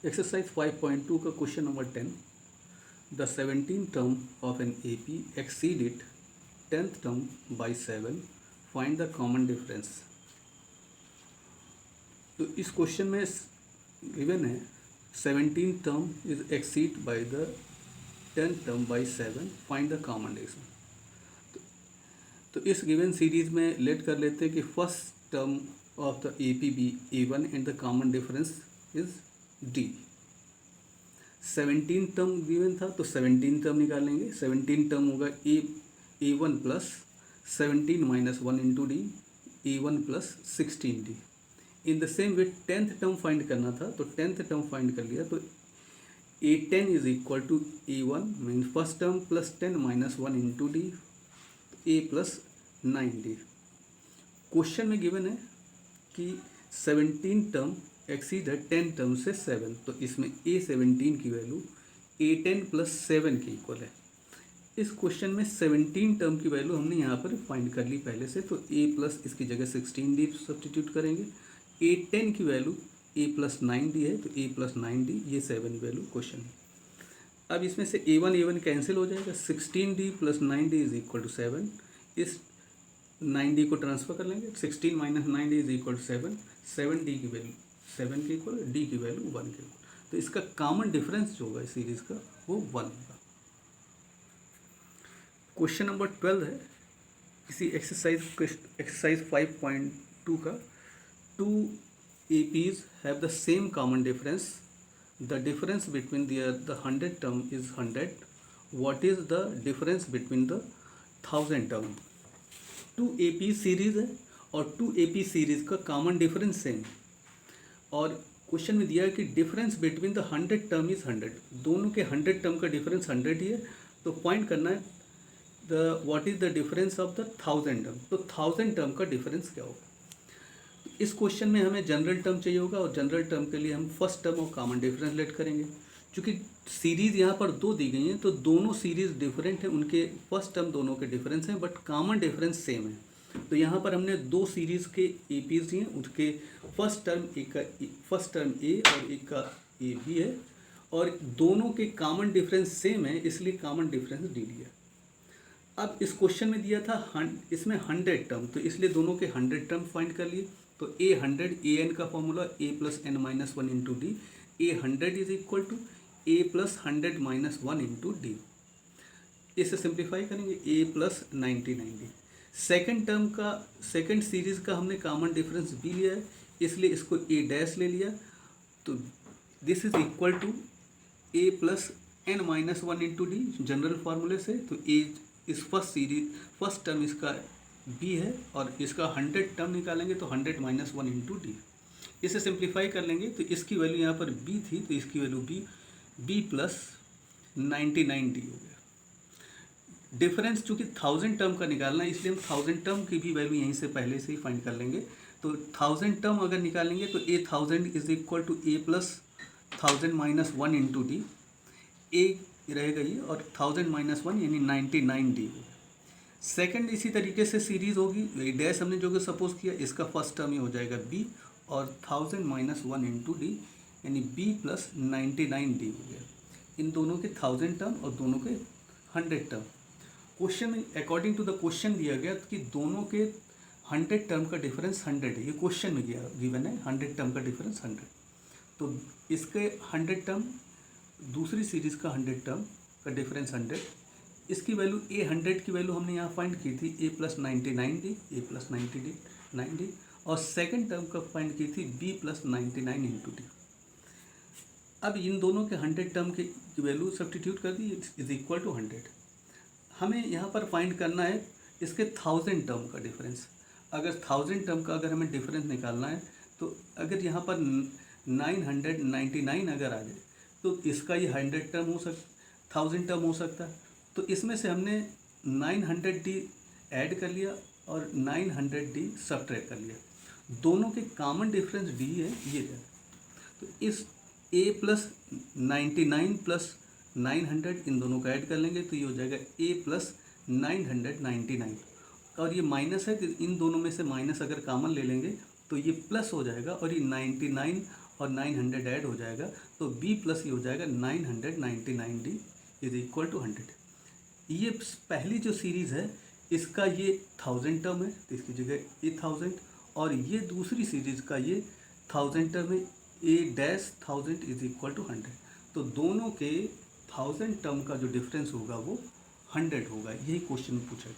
Exercise 5.2 का question number 10। The 17th term of an AP exceeded 10th term by 7। Find the common difference. तो इस question में given है 17th term is exceed by the 10th term by 7। Find the common difference. तो इस given series में late कर लेते हैं कि first term of the AP be A1 and the common difference is D। 17 term given था तो 17 term निकालेंगे। 17 टर्म होगा A1 plus 17 minus 1 into D A1 plus 16D। In the same way 10th term find करना था तो 10th term find कर लिया तो A10 is equal to A1 mean first term plus 10 minus 1 into D A plus 9D। Question में given है कि 17 term exceed है 10 टर्म से 7, तो इसमें A17 की वैल्यू A10 प्लस 7 के इक्वल है। इस क्वेश्चन में 17 टर्म की वैल्यू हमने यहाँ पर फाइंड कर ली पहले से, तो A प्लस इसकी जगह 16D सब्सटीट्यूट करेंगे। A10 की वैल्यू A प्लस 9D है तो A प्लस 9D, ये 7 वैल्यू क्वेश्चन है। अब इसमें से A1 कैंसिल हो जाएगा। 16D plus 9D is equal to 7। इस 9D को ट्रांसफर कर लेंगे। 16 minus 9D is equal to 7। 7D की वैल्यू 7 के इक्वल, D की वैल्यू 1 के इक्वल। तो इसका कॉमन डिफरेंस जो होगा इस सीरीज का वो 1 होगा। क्वेश्चन नंबर 12 है इसी एक्सरसाइज 5.2 का। 2 APs have the same common difference. The difference between the 100 term is 100। What is the difference between the 1000 term. 2 AP series है और 2 AP सीरीज का कॉमन डिफरेंस सेम है और क्वेश्चन में दिया है कि difference between the 100 term is 100। दोनों के 100 टर्म का डिफरेंस 100 ही है, तो फाइंड करना है the what is the difference of the 1000 term. तो 1000 टर्म का डिफरेंस क्या होगा। इस क्वेश्चन में हमें जनरल टर्म चाहिए होगा और जनरल टर्म के लिए हम फर्स्ट टर्म और कॉमन डिफरेंस लेट करेंगे। क्योंकि सीरीज यहाँ पर 2 दी गई हैं तो दोनों सीरीज डिफरेंट हैं, उनके फर्स्ट टर्म दोनों के डिफरेंस हैं बट कॉमन डिफरेंस सेम है। तो यहाँ पर हमने 2 सीरीज के APs दिए, उनके फर्स्ट टर्म एक का फर्स्ट टर्म A और एक का AB है और दोनों के कॉमन डिफरेंस सेम है, इसलिए कॉमन डिफरेंस D लिया। अब इस क्वेश्चन में दिया था इसमें 100 टर्म, तो इसलिए दोनों के 100 टर्म फाइंड कर लिए। तो A100 AN का formula A plus n minus 1 into D. A100 is equal to A plus 100 minus 1 into D. इसे सिंप्लीफाई करेंगे A plus 99D। Second term का सेकेंड सीरीज का हमने कॉमन डिफरेंस B लिया है, इसलिए इसको A डैश ले लिया। तो this is equal to A plus n minus 1 into D general फार्मूले से। तो A इस फर्स्ट टर्म इसका B है और इसका 100 टर्म निकालेंगे तो 100 माइनस 1 इंटू डी। इसे सिंप्लीफाई कर लेंगे तो इसकी वैल्यू यहाँ पर B थी तो इसकी वैल्यू B प्लस 99D हो गया। डिफरेंस चूँकि 1000 टर्म का निकालना है इसलिए हम 1000 टर्म की भी वैल्यू यहीं से पहले से ही फाइंड कर लेंगे। तो 1000 टर्म अगर निकालेंगे तो A1000 is equal to A plus 1000 minus 1 into D. A रहेगा ये और 1000 माइनस 1 यानी 99D होगा। सेकेंड इसी तरीके से सीरीज होगी। डैश हमने जो कि सपोज किया, इसका फर्स्ट टर्म ही हो जाएगा B और 1000 माइनस 1 इंटू डी यानी B प्लस 99D हो गया। इन दोनों के 1000 टर्म और दोनों के 100 term. Question according to the question दिया गया कि दोनों के 100 टर्म का डिफरेंस 100 है। ये क्वेश्चन में गिवन है 100 टर्म का डिफरेंस 100। तो इसके 100 टर्म दूसरी सीरीज़ का 100 टर्म का डिफरेंस 100। इसकी वैल्यू A100 की वैल्यू हमने यहाँ फाइंड की थी A plus 99D, A plus 90D और सेकेंड टर्म का फाइंड की थी B प्लस 99 इंटू डी। अब इन दोनों के 100 टर्म की वैल्यू सब्सटीट्यूट कर दी इज इक्वल टू 100। हमें यहाँ पर फाइंड करना है इसके 1000 टर्म का डिफरेंस। अगर 1000 टर्म का अगर हमें डिफरेंस निकालना है तो अगर यहाँ पर 999 अगर आ जाए तो इसका ये 100 टर्म हो 1000 टर्म हो सकता है। तो इसमें से हमने 900D ऐड कर लिया और 900D सब्ट्रैक्ट कर लिया। दोनों के कॉमन डिफरेंस D है ये है। तो इस A प्लस 99 प्लस 900 इन दोनों का ऐड कर लेंगे तो ये हो जाएगा A प्लस 999 और ये माइनस है तो इन दोनों में से माइनस अगर कॉमन ले लेंगे तो ये प्लस हो जाएगा और ये 99 और 900 ऐड हो जाएगा तो b प्लस ये हो जाएगा 999d इज इक्वल टू 100। ये पहली जो सीरीज़ है इसका ये 1000 टर्म है तो इसकी जगह ए 1000, और ये दूसरी सीरीज़ का ये 1000 टर्म है, ए डैश 1000 इज इक्वल टू 100। तो दोनों के 1000 टर्म का जो डिफरेंस होगा वो 100 होगा, यही क्वेश्चन पूछा है।